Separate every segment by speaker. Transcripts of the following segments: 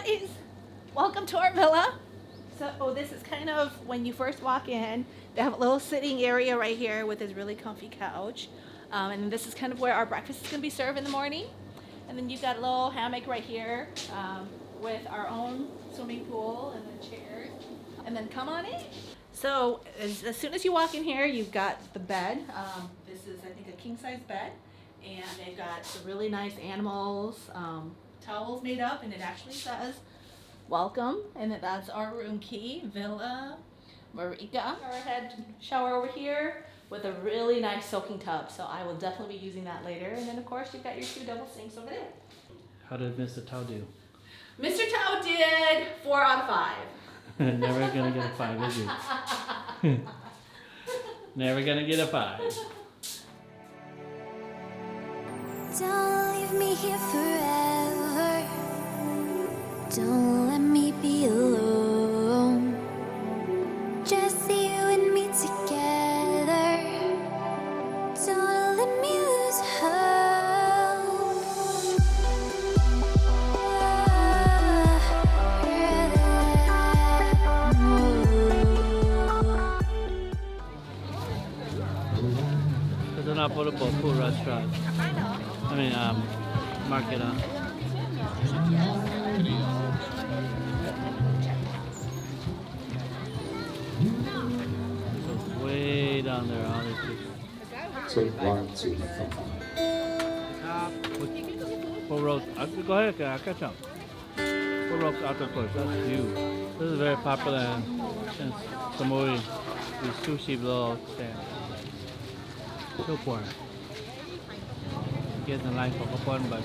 Speaker 1: guys, welcome to our villa. So this is kind of when you first walk in. They have a little sitting area right here with this really comfy couch. And this is kind of where our breakfast is going to be served in the morning. And then you've got a little hammock right here with our own swimming pool and the chairs. And then come on in. So as soon as you walk in here, you've got the bed. This is, I think, a king-size bed. And they've got some really nice animals, towels made up, and it actually says welcome, and that's our room key, Villa Marika. Our head shower over here with a really nice soaking tub, so I will definitely be using that later. And then of course you've got your 2 double sinks over there.
Speaker 2: How did Mr. Tao do?
Speaker 1: Mr. Tao did 4 out of 5.
Speaker 2: Never gonna get a 5, is he? Never gonna get a 5.
Speaker 3: Don't leave me here forever. Don't let me be alone. Just you and me together. Don't let me lose hope.
Speaker 2: There's an apple BoPhut restaurant. I mean, market. Goes way down there, all these people.
Speaker 4: Take 1, 2, 3.
Speaker 2: What road? Go ahead, I'll catch up. What road after first? That's you. This is very popular in Samui. These sushi little stands. So far. Kids in line for couple, but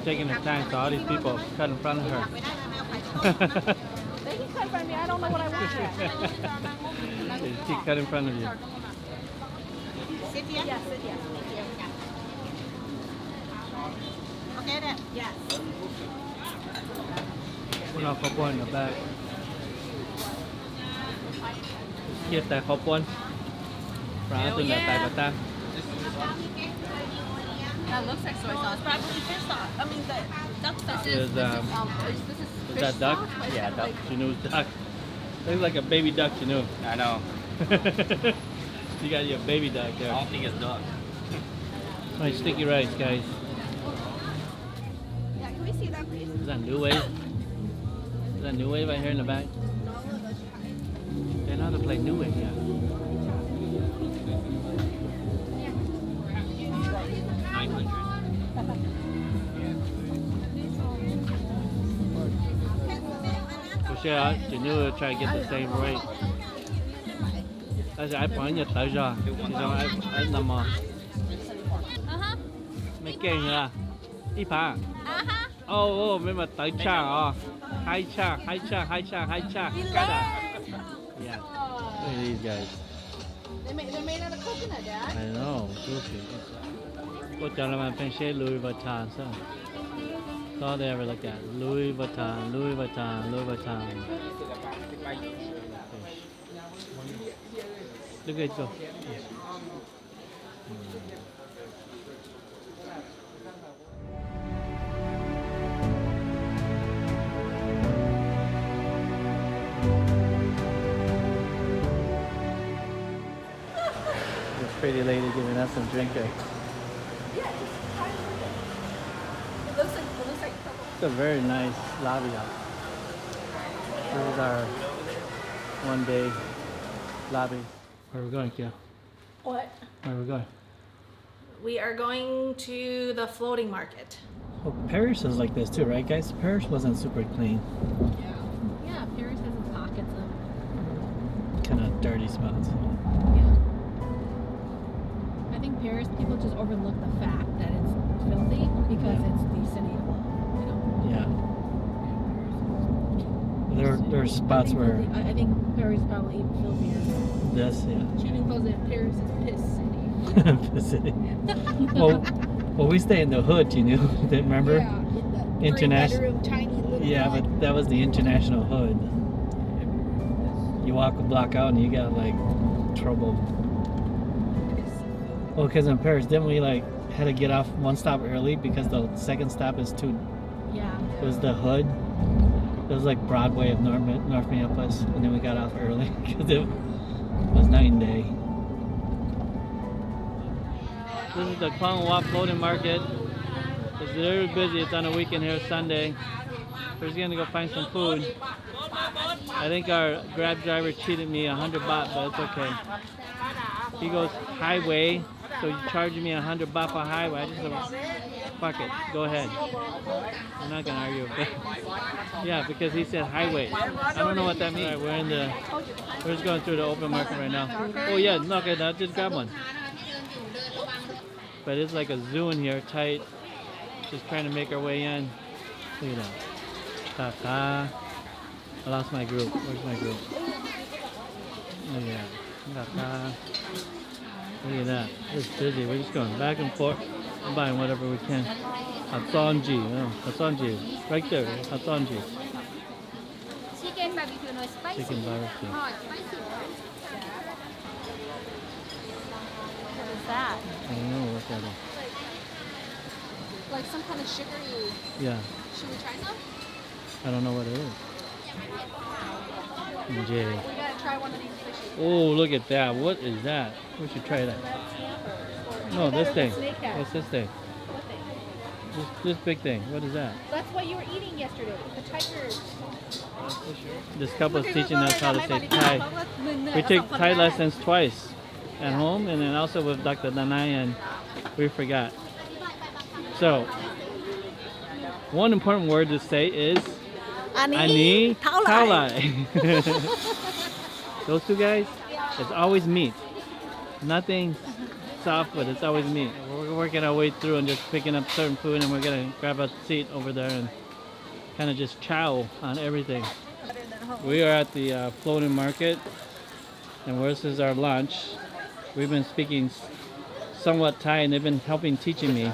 Speaker 2: taking the time, so all these people cut in front of her.
Speaker 1: They can cut in front of me. I don't know what I want.
Speaker 2: They keep cut in front of you.
Speaker 1: Sit here? Yes, sit here. Okay then? Yes.
Speaker 2: Put our couple in the back. Kids that couple. France in the back of that.
Speaker 1: That looks like soy sauce. Probably fish sauce. I mean, the duck sauce.
Speaker 2: Is
Speaker 1: This is
Speaker 2: that duck? Yeah, duck. Chinoo's duck. Looks like a baby duck, Chinoo.
Speaker 5: I know.
Speaker 2: You got your baby duck
Speaker 5: I
Speaker 2: there.
Speaker 5: don't think it's duck.
Speaker 2: Nice sticky rice, guys.
Speaker 1: Yeah, can we see that, please?
Speaker 2: Is that New Wave? Is that New Wave right here in the back? They know how to play New Wave, yeah.
Speaker 5: 900.
Speaker 2: For sure, Chinoo will try to get the same rate. That's I point your tới rồi. Thì xong I nằm mà. Mày kinh à? Đi phá. Oh, mấy mà tới cha à. Hai cha. Cái đó. Yeah. Look at these guys.
Speaker 1: They're made out of coconut, Dad.
Speaker 2: I know. Goofy. Cô cho là mình fancy Louis Vuitton, so. That's all they ever look at. Louis Vuitton. Look at it go. This pretty lady giving us some drink there.
Speaker 1: Yeah, just try and look at it. It looks like purple.
Speaker 2: It's a very nice lobby out. This is our one-day lobby. Where are we going, Kia?
Speaker 1: What?
Speaker 2: Where are we going?
Speaker 1: We are going to the floating market.
Speaker 2: Well, Paris is like this too, right, guys? Paris wasn't super clean.
Speaker 1: Yeah, Paris has its pockets of.
Speaker 2: Kind of dirty spots.
Speaker 1: Yeah. I think Paris people just overlook the fact that it's filthy because it's the city of love, you know?
Speaker 2: Yeah. There are spots where
Speaker 1: I think Paris is probably even filthier.
Speaker 2: this, yeah.
Speaker 1: She even calls it Paris is piss city.
Speaker 2: The city. Well, we stay in the hood, you know. Remember?
Speaker 1: Yeah,
Speaker 2: International.
Speaker 1: tiny little.
Speaker 2: Yeah, but that was the international hood. You walk a block out and you got like trouble. Well, because in Paris, didn't we like had to get off one stop early because the second stop is too
Speaker 1: Yeah.
Speaker 2: It was the hood. It was like Broadway of North Minneapolis, and then we got off early because it was night and day. This is the Koh Samui floating market. It's very busy. It's on a weekend here, Sunday. We're just gonna go find some food. I think our Grab driver cheated me 100 baht, but it's okay. He goes highway, so you charging me 100 baht for highway. I just said, fuck it, go ahead. I'm not gonna argue. Yeah, because he said highway. I don't know what that means. Right, we're just going through the open market right now. Oh yeah, no, okay, now just grab one. But it's like a zoo in here, tight. Just trying to make our way in. Look at that. Ta-ta. I lost my group. Where's my group? Look at that. Ta-ta. Look at that. It's busy. We're just going back and forth and buying whatever we can. Hatsonji. Oh, Hatsonji. Right there. Hatsonji.
Speaker 6: Chicken barbecue, no spicy.
Speaker 2: Chicken barbecue.
Speaker 6: Hot, spicy.
Speaker 1: What is that?
Speaker 2: I don't know what that is.
Speaker 6: Like some kind of sugary.
Speaker 2: Yeah.
Speaker 6: Should we try some?
Speaker 2: I don't know what it is. Jay.
Speaker 6: We gotta try one of these fishes.
Speaker 2: Oh, look at that. What is that? We should try that. No, this thing. What's this thing?
Speaker 1: What thing?
Speaker 2: This big thing. What is that?
Speaker 1: That's what you were eating yesterday. The tiger.
Speaker 2: This couple is teaching us how to say Thai. We take Thai lessons twice. At home and then also with Dr. Danai, and we forgot. So, one important word to say is Ani Taolai. Those two guys, it's always meat. Nothing soft, but it's always meat. We're working our way through and just picking up certain food, and we're gonna grab a seat over there and kind of just chow on everything. We are at the floating market, and this is our lunch. We've been speaking somewhat Thai, and they've been helping teaching me.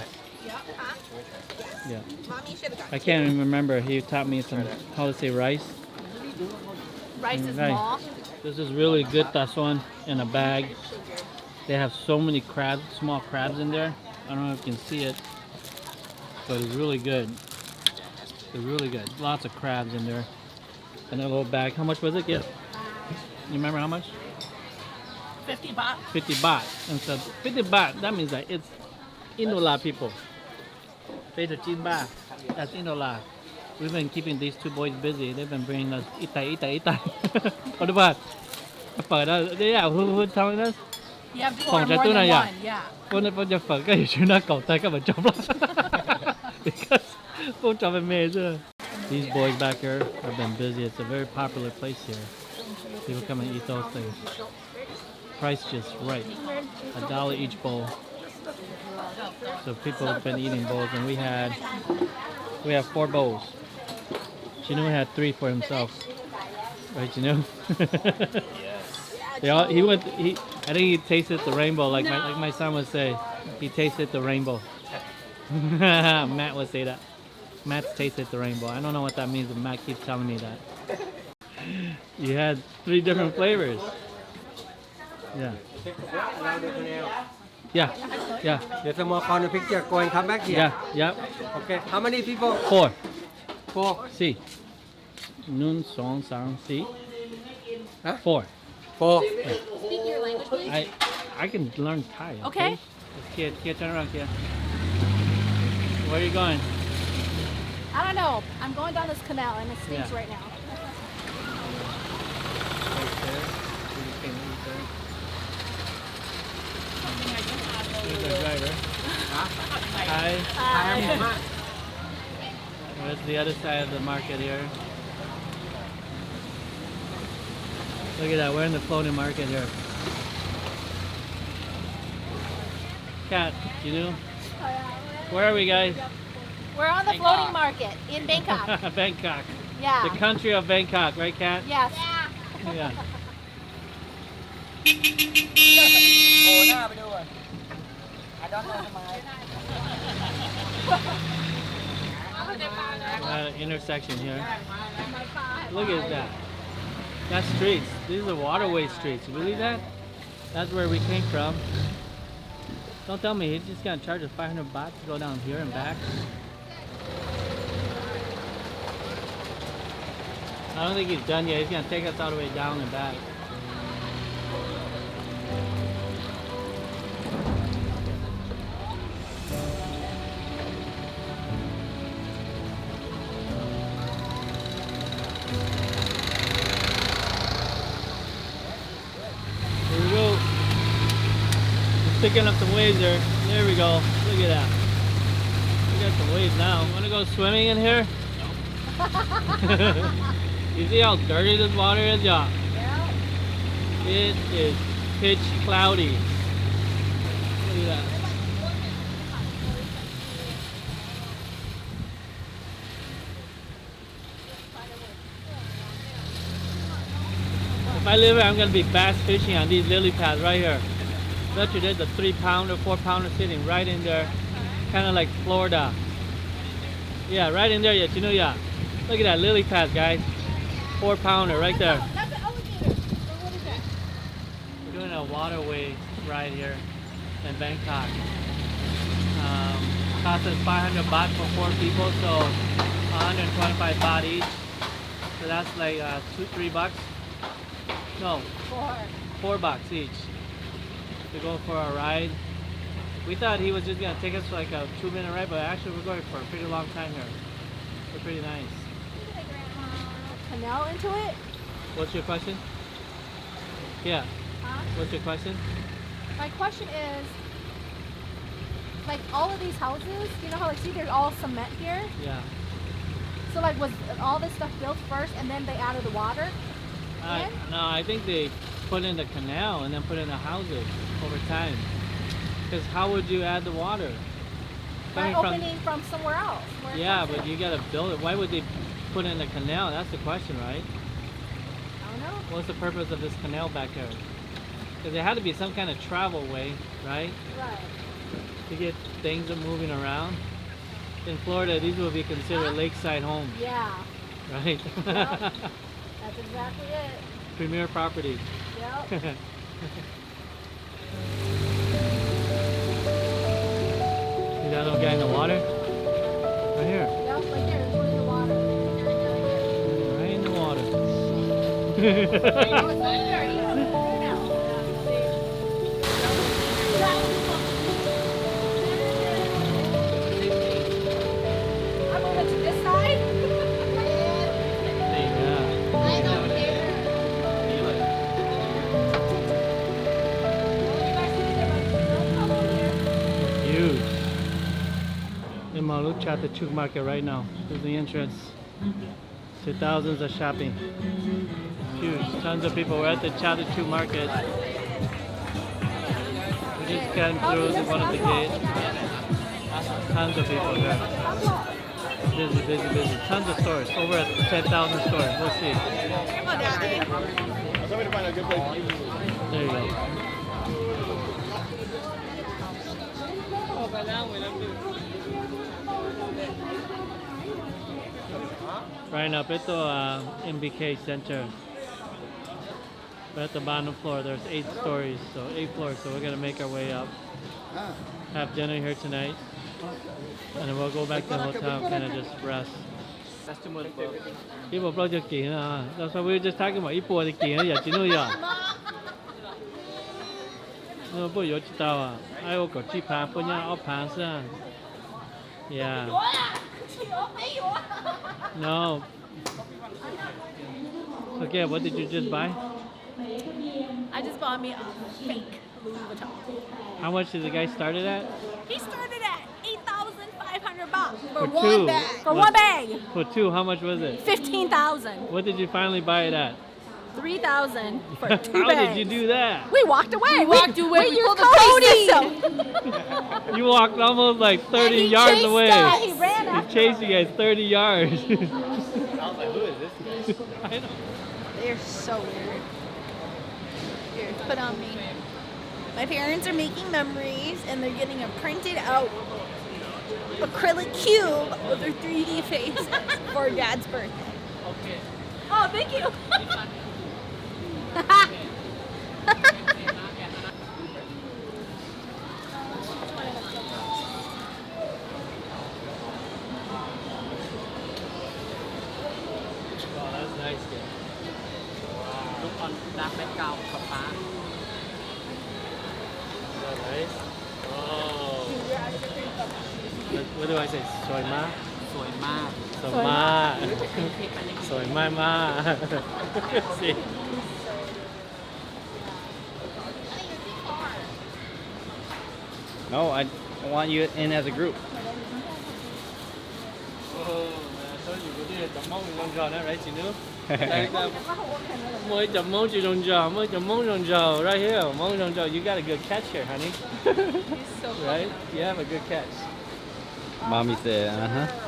Speaker 2: Yeah. I can't even remember. He taught me some how to say rice.
Speaker 1: Rice is
Speaker 2: Right.
Speaker 1: small.
Speaker 2: This is really good taswan in a bag. They have so many crabs, small crabs in there. I don't know if you can see it, but it's really good. It's really good. Lots of crabs in there. And a little bag. How much was it? Yeah. You remember how much?
Speaker 1: 50 baht.
Speaker 2: 50 baht. And so 50 baht, that means that it's Inola people. 50 baht. That's Inola. We've been keeping these two boys busy. They've been bringing us itai. What about? Yeah, who's telling us?
Speaker 1: You have to
Speaker 2: Phòng
Speaker 1: order
Speaker 2: trái
Speaker 1: more
Speaker 2: tuna,
Speaker 1: than
Speaker 2: yeah.
Speaker 1: one. Yeah.
Speaker 2: Phone cho phở cái chuyện nó cầu tay các bạn chồng lắm. Because phone cho bên mê chứ. These boys back here have been busy. It's a very popular place here. People come and eat those things. Price just right. $1 each bowl. So people have been eating bowls, and we have 4 bowls. Chinu had 3 for himself. Right, Chinu? I think he tasted the rainbow, like my son would say. He tasted the rainbow. Matt would say that. Matt's tasted the rainbow. I don't know what that means, but Matt keeps telling me that. You had 3 different flavors. Yeah. Yeah.
Speaker 7: There's some more corner picture. Go and come back here.
Speaker 2: Yeah. Yep.
Speaker 7: Okay. How many people?
Speaker 2: 4.
Speaker 7: 4.
Speaker 2: See. Nun, song, sang, see.
Speaker 7: Huh?
Speaker 2: 4.
Speaker 7: 4.
Speaker 6: Speak your language, please.
Speaker 2: I can learn Thai.
Speaker 1: Okay.
Speaker 2: Kia, turn around, Kia. Where are you going?
Speaker 1: I don't know. I'm going down this canal and it stinks
Speaker 2: Yeah.
Speaker 1: right now.
Speaker 2: Right there. You can eat there. Here's the driver. Hi.
Speaker 1: Hi.
Speaker 2: That's the other side of the market here. Look at that, we're in the floating market here. Kat, you know? Where are we, guys?
Speaker 1: We're on the floating market in Bangkok.
Speaker 2: Bangkok.
Speaker 1: Yeah.
Speaker 2: The country of Bangkok, right, Kat?
Speaker 1: Yes.
Speaker 2: Yeah. Intersection here. Look at that. That's streets. These are waterway streets. You believe that? That's where we came from. Don't tell me he's just gonna charge us 500 baht to go down here and back. I don't think he's done yet. He's gonna take us all the way down and back. Here we go. He's picking up some waves there. There we go. Look at that. We got some waves now. Want to go swimming in here? You see how dirty this water is, y'all?
Speaker 6: Yeah.
Speaker 2: It is pitch cloudy. Look at that. If I live here, I'm gonna be bass fishing on these lily pads right here. Bet you there's a 3-pounder, 4-pounder sitting right in there, kind of like Florida. Yeah, right in there, yeah, you know, yeah. Look at that lily pad, guys. 4-pounder right there.
Speaker 6: That's an alligator. So what is that?
Speaker 2: We're doing a waterway ride here in Bangkok. Cost us 500 baht for 4 people, so 125 baht each. So that's like $2-3 bucks. No, 4 bucks each to go for a ride. We thought he was just gonna take us for like a 2-minute ride, but actually we're going for a pretty long time here. We're pretty nice.
Speaker 6: Canal into it?
Speaker 2: What's your question? Yeah.
Speaker 6: Huh?
Speaker 2: What's your question?
Speaker 6: My question is, like all of these houses, you know how like see there's all cement here?
Speaker 2: Yeah.
Speaker 6: So like was all this stuff built first and then they added the water?
Speaker 2: No, I think they put in the canal and then put in the houses over time. Because how would you add the water?
Speaker 6: By
Speaker 2: Coming
Speaker 6: opening from somewhere else. Where it
Speaker 2: Yeah,
Speaker 6: comes
Speaker 2: but
Speaker 6: in.
Speaker 2: you gotta build it. Why would they put in the canal? That's the question, right?
Speaker 6: I don't know.
Speaker 2: What's the purpose of this canal back there? Because there had to be some kind of travel way, right?
Speaker 6: Right.
Speaker 2: To get things moving around. In Florida, these would be considered lakeside homes,
Speaker 6: Yeah.
Speaker 2: right?
Speaker 6: Yep. That's exactly it.
Speaker 2: Premier property.
Speaker 6: Yep.
Speaker 2: See that little guy in the water? Right here.
Speaker 6: Yep, right there. There's one in the water.
Speaker 2: Right in the water.
Speaker 6: Oh, it's not there. He's there now. I'm moving to this side.
Speaker 2: Yeah.
Speaker 6: I don't care. You guys see there, come over here.
Speaker 2: Huge. In Maluk Chatuchuk market right now. This is the entrance to thousands of shopping. Huge. Tons of people. We're at the Chatuchuk market. We just came through one of the gates. Tons of people here. Busy, busy, busy. Tons of stores. Over at 10,000 stores. Let's see. There you go. Right now, ito MBK Center. We're at the bottom floor. There's 8 stories, so 8 floors. So we're gonna make our way up. Have dinner here tonight, and then we'll go back to the hotel, kind of just rest. Ipo project kỹ à? That's why we were just talking about Ipo the kỹ à? Chị nuôi à? Nó bố yếu chị tao à? Ai ô có chị phá bố nhá, ô phá sao? Yeah. No. Okay, what did you just buy?
Speaker 1: I just bought me a fake Louis Vuitton.
Speaker 2: How much did the guy start it at?
Speaker 1: He started at 8,500 baht
Speaker 2: For
Speaker 1: for
Speaker 2: two.
Speaker 1: one bag. For one bag,
Speaker 2: For 2, how much was it?
Speaker 1: 15,000.
Speaker 2: What did you finally buy it at?
Speaker 1: 3,000 for 2
Speaker 2: How
Speaker 1: bags.
Speaker 2: did you do that?
Speaker 1: We walked away.
Speaker 6: We walked away.
Speaker 1: We
Speaker 6: We
Speaker 1: used
Speaker 6: pulled a
Speaker 1: Cody's
Speaker 6: Cody.
Speaker 1: system.
Speaker 2: You walked almost like 30
Speaker 1: he
Speaker 2: yards
Speaker 1: chased
Speaker 2: away.
Speaker 1: us. He ran
Speaker 2: He
Speaker 1: after
Speaker 2: chased you guys 30 yards.
Speaker 5: I was like, who is this guy?
Speaker 2: I know.
Speaker 1: They're so weird. Here, put on me. My parents are making memories and they're getting a printed out acrylic cube with their 3D faces for Dad's birthday. Oh, thank you.
Speaker 2: Oh, that's nice, guys.
Speaker 5: ดักแบ็คกราวด์ป๊าป๊า
Speaker 2: Nice. Oh. What do I say? สวยมาก
Speaker 5: สวยมาก
Speaker 2: สวยมาก สวยมากมาก See?
Speaker 5: No I want you in as a group
Speaker 2: Oh, man, I told you, bữa nay chậm mông rong rò đó, right? Chị nữ? Mới chậm mông chị rong rò, mới chậm mông rong rò, right here, mông rong rò. You got a good catch here, honey. Right? You have a good catch.
Speaker 5: Mommy said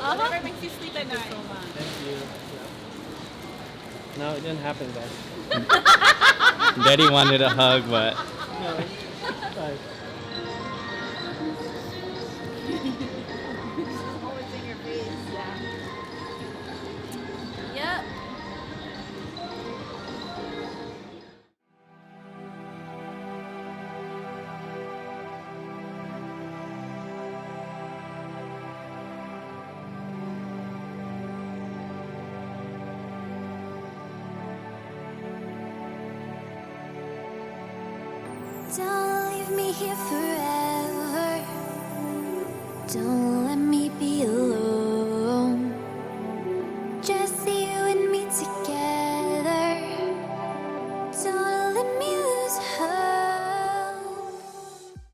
Speaker 1: Whatever makes you sleep at night.
Speaker 2: Thank you. No, it didn't happen, guys.
Speaker 5: Daddy wanted a hug but
Speaker 2: No. Fine.
Speaker 1: Always in your face. Yeah. Yep.
Speaker 3: Don't leave me here forever. Don't let me